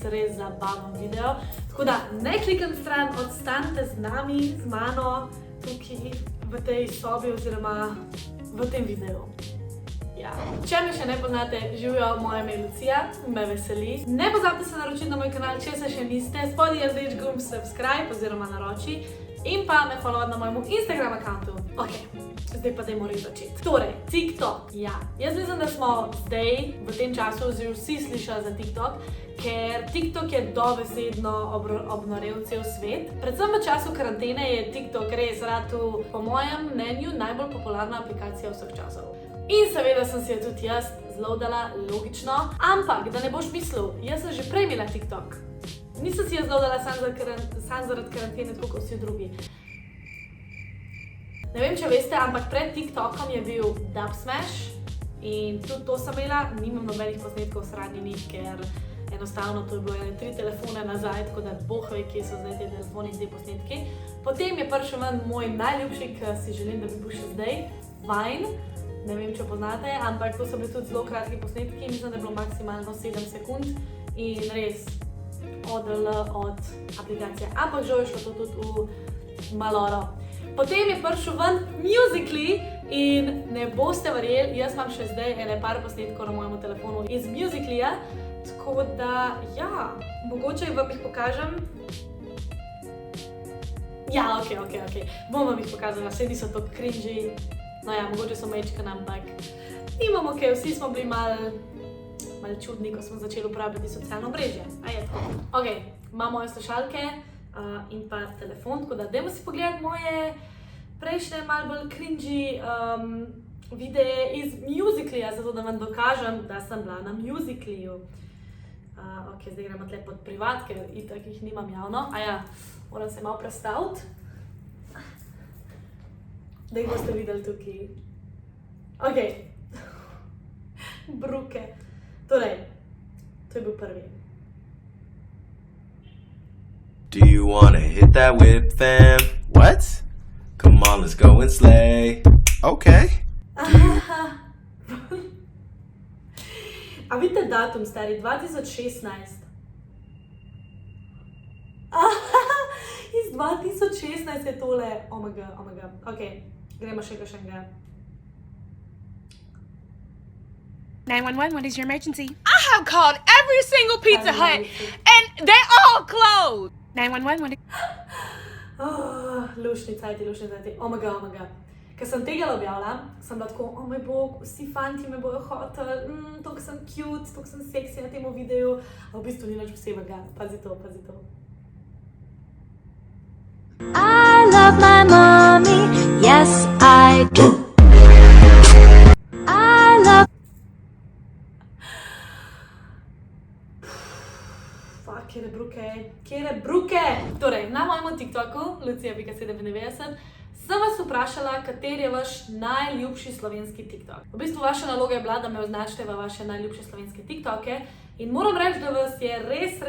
res zabaven video. Tako da ne klikam stran, ostanite z nami, z mano, tukaj v tej sobi oziroma v tem videu. Ja. Če me še ne poznate, živijo, moje ime je Lucija, me veseli. Ne pozabite se naročiti na moj kanal, če se še niste, spodaj je rdeč gumb subscribe oziroma naroči in pa me followati na mojem Instagram accountu. Ok, zdaj pa dajmo res začeti. Torej, TikTok. Ja, jaz mislim, da smo zdaj v tem času vsi slišali za TikTok, ker TikTok je dobesedno obnorel cel svet. Predvsem v času karantene je TikTok res ratu, po mojem mnenju, najbolj popularna aplikacija vseh časov. In seveda sem si jo tudi jaz zloadala, logično. Ampak, da ne boš mislil, jaz sem že prej imela TikTok. Nisem si jo zloadala sam zaradi karantene, tako kot vsi drugi. Ne vem, če veste, ampak pred TikTokom je bil Dubsmash in tudi to sem imela. Nimam nobenih posnetkov sranje njih, ker enostavno to je bilo 3 telefone nazaj, tako da boh ve, kje so zdaj te telefoni in te posnetki. Potem je prišel ven moj najljubši, ki si želim, da bi bil še zdaj, Vine. Ne vem, če poznate, ampak to so bili tudi zelo kratki posnetki, mislim, da je bilo maksimalno 7 sekund in res odrl od aplikacije. Ampak žal je šlo to tudi v maloro. Potem je prišel ven Musical.ly in ne boste verjeli, jaz imam še zdaj par posnetkov na mojem telefonu iz Musical.ly-ja, tako da, ja, mogoče vam jih pokažem. Ja, ok, bom vam jih pokazala, vse niso to cringy. No ja, mogoče so mečkan, ampak nimamo ok, vsi smo bili malo čudni, ko smo začeli uporabljati socialno mrežje. A je tako. Ok, imam moje slušalke in pa telefon, tako da dajmo si pogledati moje prejšnje malo bolj cringy videe iz Musical.ly-ja, zato da vam dokažem, da sem bila na Musical.ly-ju. Ok, zdaj gremo tle pod privat, ker itak jih nimam javno. A ja, moram se malo prestaviti. Da jih boste videli tukaj. Ok. Bruke. Torej, to je bil prvi. Do you wanna hit that whip, fam? What? Come on, let's go and slay. Okay. A vidite datum, stari? 2016. Iz 2016 je tole. Oh my god. Ok, gremo še kakšnega. 911, what is your emergency? I have called every single Pizza Hut and they all closed. 911, what is... Lušni cajti. Oh my god. Ker sem tega objavila, sem bila tako, oh moj bog, vsi fanti me bojo hoteli, toliko sem cute, toliko sem seksi na temu videu, a v bistvu ni nič posebnega. Pazi to. I love my mommy, yes I do. I love... Fuck, kjere bruke. Torej, na mojemu TikToku, Lucija.97, sem vas vprašala, kateri je vaš najljubši slovenski TikTok. V bistvu vaša naloga je bila, da me označite v vaše najljubše slovenske TikToke in moram reči, da vas je res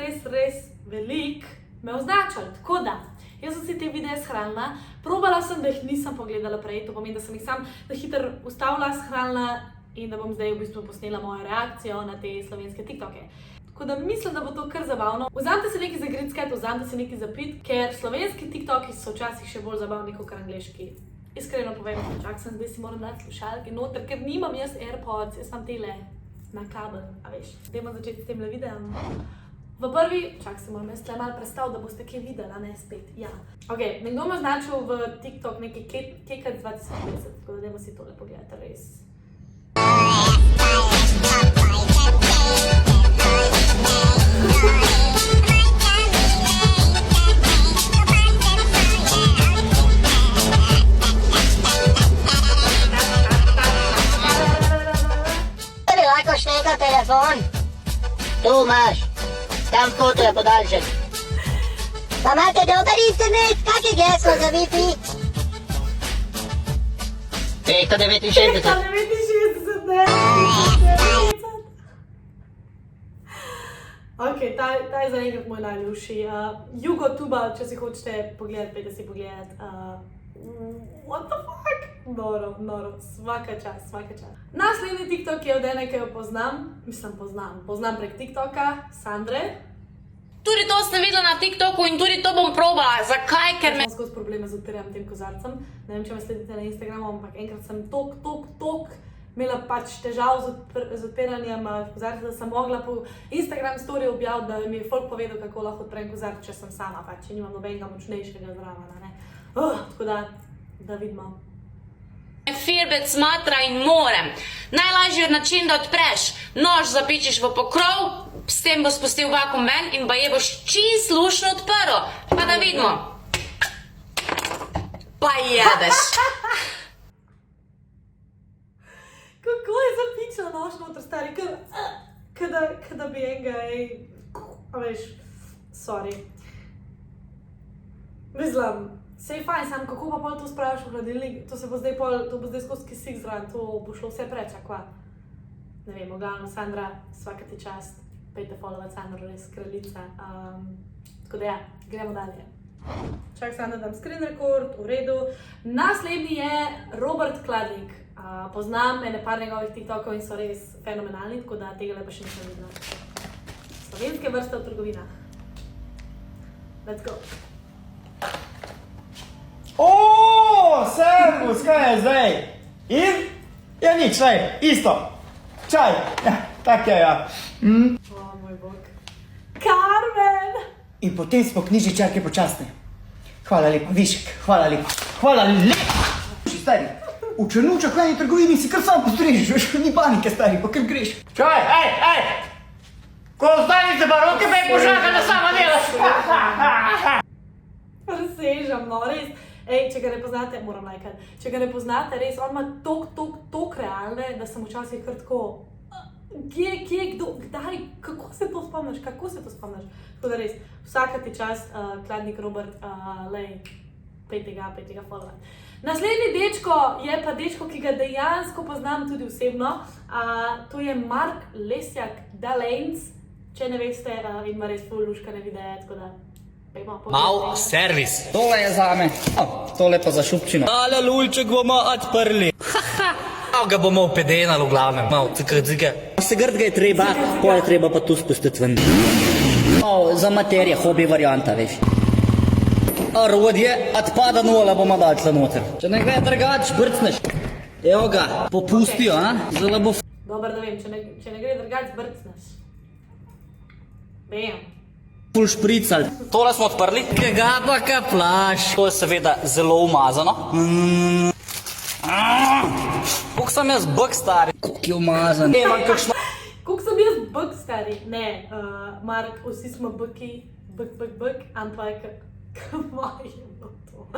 velik me označili, tako da. Jaz sem si te videe shranila, probala sem, da jih nisem pogledala prej, to pomeni, da sem jih sam na hitro ustavila, shranila in da bom zdaj v bistvu posnela mojo reakcijo na te slovenske TikToke. Tako da mislim, da bo to kar zabavno. Vzamite si nekaj za gritskati, vzamite si nekaj za pit, ker slovenski TikToki so včasih še bolj zabavni kot angleški. Iskreno povem, čak sem, zdaj si moram dati slušalke noter, ker nimam jaz AirPods, jaz imam tele na kabel, a veš. Dajmo začeti s temle videom. V prvi, čak se moram jaz tle malo predstaviti, da boste kaj videli, a ne spet, ja. Ok, nekdo me označil v TikTok nekaj Kekat 2020, tako da dajmo si tole pogledati, res. Bi lahko šteka telefon? Tu imaš. Tam v kotu je podaljšek. Pa imate dober internet? Kak je geslo za Wi-Fi? 369. 369, ne? Ok, ta je zaenkrat moj najljubši. YouTuba, če si hočete pogledati, pejte si pogledati. What the fuck? Noro, svaka čast. Naslednji TikTok je od ene, ki jo poznam. Mislim, poznam prek TikToka, Sandre. Tudi to sem videla na TikToku in tudi to bom probala. Zakaj? Ker me Imam skozi probleme z odpiranjem tem kozarcem. Ne vem, če me sledite na Instagramu, ampak enkrat sem tok imela pač težav z odpiranjem kozarca, da sem mogla po Instagram story objaviti, da mi je folk povedal, kako lahko odprem kozarc, če sem sama, pač, če nimam nobenega močnejšega zraven, ne. Tako da vidimo. firbec smatra in morem. Najlažji način, da odpreš nož, zapičiš v pokrov, s tem bo spustil vakuum ven in baje boš čist lušno odprl. Pa da vidimo. Pa jedeš. Kako je zapičila nož noter, stari, kada bi enega, a veš, sorry. Mislim, sej fajn, sam kako pa pol to spraviš v hladilnik, to bo zdaj skozi kisik zraven, to bo šlo vse preč, akva. Ne vem, oglavno, Sandra, svaka ti čast, pejte followat Sandro, res kraljica. Tako da ja, gremo dalje. Čak, Sandra, dam screen record, v redu. Naslednji je Robert Kladnik. Poznam ene par njegovih TikTokov in so res fenomenalni, tako da tega lepa še nisem videla. Slovenske vrste v trgovinah. Let's go. Servus, kaj je zdaj? In? Ja, nič, isto. Čaj. Ja, tak je, ja. O, moj bog. Carmen! In potem smo knjižničarke počasne. Hvala lepa, Višek, hvala lepa. Hvala lepa! Stari, v Črnučah v eni trgovini si kar sam postrežiš, ni panike, stari, pa kar greš. Čaj, ej! Ko ostanite pa roke, me požaka, da sama delaš. Presežem, no, res. Ej, če ga ne poznate, moram lajkati. Če ga ne poznate, res, on ima tok realne, da sem včasih kar tako, kje, kdo, kdaj, kako se to spomniš? Tako da res, vsaka ti čast, Kladnik Robert, pejte ga followat. Naslednji dečko je pa dečko, ki ga dejansko poznam tudi osebno. To je Mark Lesjak Dalejnc, če ne veste, ima res ful luškane videe, tako da pejmo. Mal servis. Tole je zame. Tole pa za šupčino. Ale lulček bomo odprli. Ga bomo upedenali v glavnem. Mal cika. Se grd ga je treba, pol je treba pa tu spustiti ven. Za materije, hobi varianta, veš. Orodje, odpada nola bomo dali tle noter. Če ne gre drugač, brcneš. Evo ga, popustijo, zelo bo Dobar, da vem, če ne gre drugač, brcneš. Bam. ful šprical. Tole smo odprli. Kega pa kaplaš. To je seveda zelo umazano. Koliko sem jaz bek stari? Koliko je umazan. Imam kakšno... Koliko sem jaz bek, stari? Ne, Mark, vsi smo beki, bek, ampak kaj je bilo to?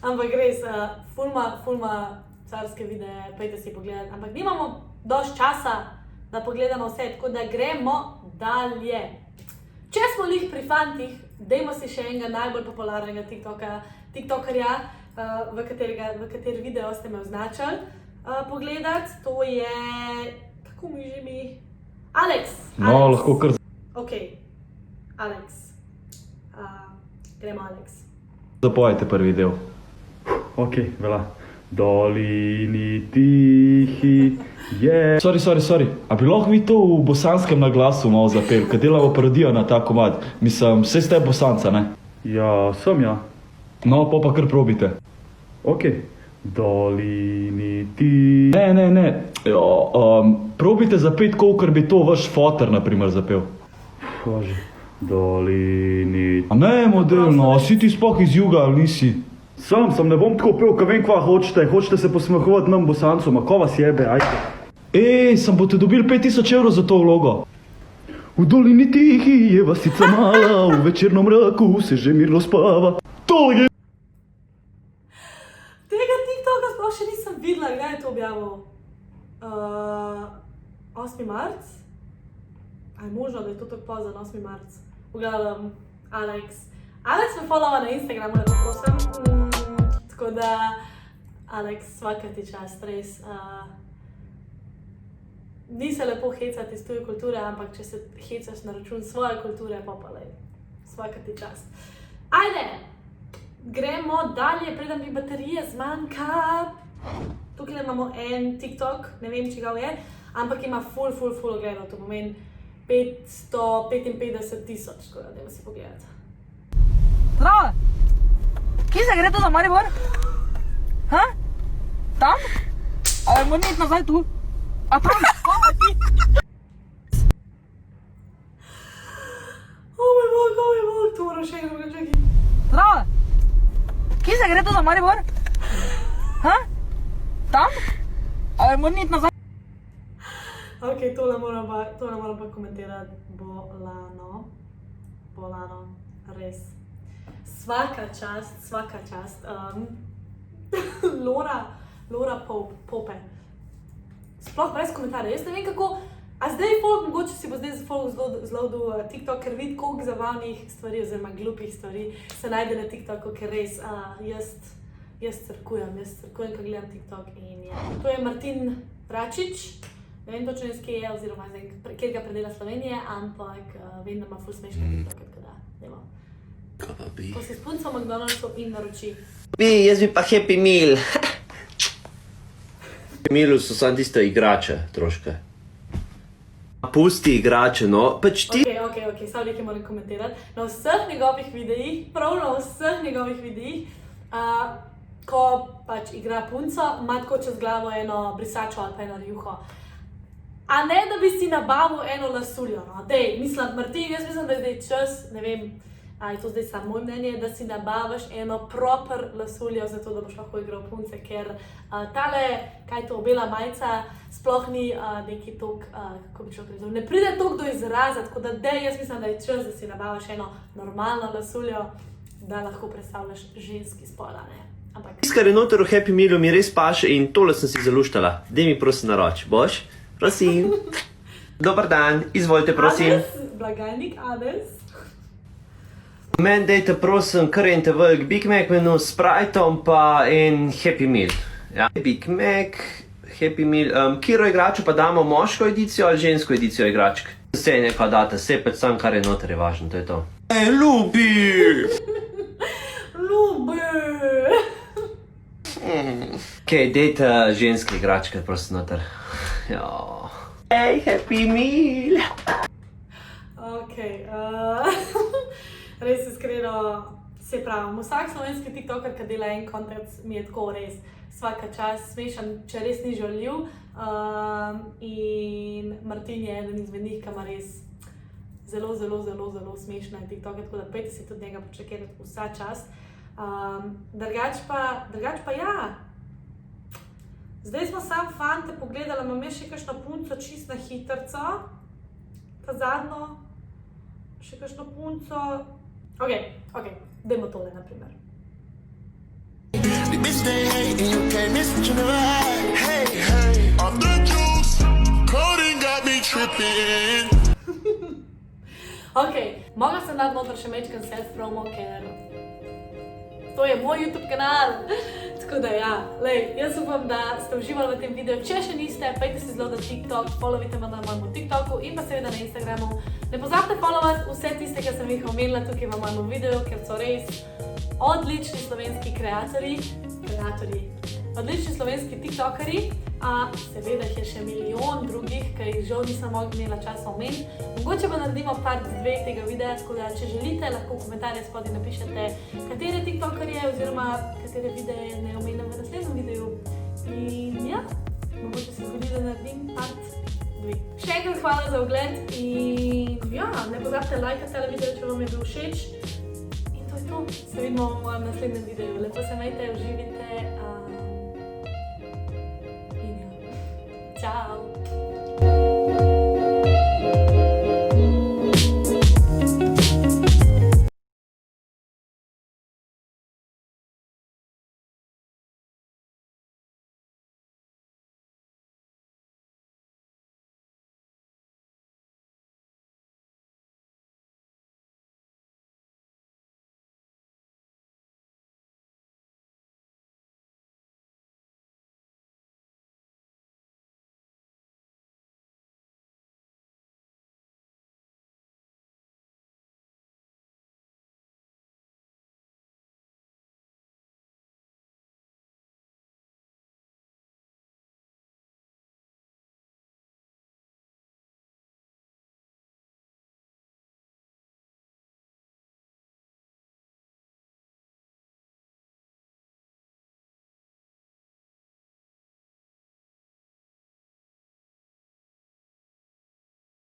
Ampak res, fulma carske videe, pejte si pogledati, ampak nimamo dosti časa, da pogledamo vse, tako da gremo dalje. Če smo lih pri fantih, dajmo si še enega najbolj popularnega tiktokerja, v kateri video ste me označili, pogledati. To je, kako mi že mi? Alex. No, lahko kar Ok, Alex. Gremo, Alex. zapojete prvi del. Ok, vela. Dolini tihi je... Sorry. A bi lahko vi to v bosanskem naglasu malo zapel, ker delamo parodijo na ta komad. Mislim, vse ste bosanca, ne? Ja, sem ja. No, pa kar probite. Ok. Dolini tihi... Ne. Probite zapet, kolikor bi to vaš foter, na primer, zapel. Kaže. Dolini... A ne, modelno, a si ti sploh iz juga ali nisi? Sam ne bom tako pel, ka vem kva hočete se posmehovati nam bosancom, a ko vas jebe, ajde. Sam boste dobili 5000 evrov za to vlogo. V dolini tihi je vasica mala, v večernom mraku se že mirno spava. To je... Tega TikToka sploh še nisem videla, kdaj je to objavil? 8. marc? A je možno, da je to tako pozno, 8. marc? V glavnem, Alex. Alex me followa na Instagramu, lepo prosim. Tako da, Alex, svaka ti čast, res. Ni se lepo hecati iz tuje kulture, ampak če se hecaš na račun svoje kulture, pa lej. Svaka ti čast. Ajde, gremo dalje, preden mi baterije zmanjka. Tukaj imamo en TikTok, ne vem, čigav je, ampak ima ful ogledov, to pomeni 555 000, tako da dajmo si pogledati. Zdravo! Kje se gre to za Maribor? Ha? Tam? Ali moram iti nazaj tu? A tam? Oh moj bog, to moram še enkrat čakaj. Zdravo! Kje se gre to za Maribor? Ha? Tam? Ali moram iti nazaj? Ok, tole moram pa komentirati. Bolano, res. Svaka čast. Lora Pope. Sploh brez komentarja. Jaz ne vem kako, a zdaj folk, mogoče si bo zdaj folk zlodil TikTok, ker vidi koliko zabavnih stvari oziroma glupih stvari se najde na TikToku, ker res jaz crkujem, ko gledam TikTok in ja. To je Martin Račič. Ne vem točno kje je, oziroma kjer ga predela Slovenije, ampak vem, da ima ful smešne TikToke, tako da, dajmo. Ko si s punco v McDonald'su in naroči. Jaz bi pa Happy Meal. Happy Mealu so samo tiste igrače, troške. Pusti igrače, no, pač ti... Ok, samo nekaj moram komentirati. Na vseh njegovih videih, ko pač igra punco, ima tako čez glavo eno brisačo ali pa eno rjuho. A ne, da bi si nabavil eno lasuljo, no. Dej, Martin, jaz mislim, da je zdaj čas, ne vem, a je to zdaj samo moje mnenje, da si nabaviš eno proper lasuljo, zato da boš lahko igral punce, ker tale, kaj je to, bela majica, sploh ni neki tok, kako bi človek rekel, ne pride tok do izraza, tako da dej, jaz mislim, da je čas, da si nabaviš eno normalno lasuljo, da lahko predstavljaš ženski spola, ne. Tiskar je noter v Happy Mealu mi res paše in tole sem si zaluštala. Dej mi prosim naroč, boš? Prosim. Dobar dan, izvolite prosim. Ades, blagajnik Ades. Meni dejte prosim kar en velik Big Mac menu s Spriteom pa en Happy Meal. Ja. Big Mac, Happy Meal. Kiro igračo pa damo moško edicijo ali žensko edicijo igračk? Vse je nekaj date, vse pač sam kar je noter je važno, to je to. Ljubi! Okej, dejte ženske igračke prosim noter. Hey, Happy Meal! Res iskreno, se pravim, vsak slovenski tiktoker, ki dela en kontent, mi je tako res svaka čast smešen, če res ni žaljiv. In Martin je eden izmed njih, ki ima res zelo smešne tiktoke, tako da pejte si tudi njega počakirati vsa čast. Drugač pa ja, zdaj smo sam fante pogledali, imam še kakšno punco čist na hitrco, ta zadnjo, še kakšno punco. Ok, dajmo tole na primer. Ok, mogla sem dati noter še mečken self-promo, ker to je moj YouTube kanal. Tako da ja, jaz upam, da ste uživali v tem videu. Če še niste, pejte si zelo na TikTok, followite me na mojem TikToku in pa seveda na Instagramu. Ne pozabite followati vse tiste, ki sem jih omenila tukaj v mojem videu, ker so res odlični slovenski odlični slovenski tiktokerji. Seveda jih je še milijon drugih, ki jih žal nisem imela časa omeniti. Mogoče pa naredimo part 2 tega videa, tako da če želite, lahko v komentarje spodaj napišete, katere tiktokerje oziroma katere videe ne omenjam v naslednjem videu. In ja, mogoče se zgodi, da naredim part 2. Še enkrat hvala za ogled in ja, ne pozabite lajkati tale video, če vam je bil všeč. In to je to. Se vidimo v mojem naslednjem videu. Lepo se imejte, uživite. Ciao!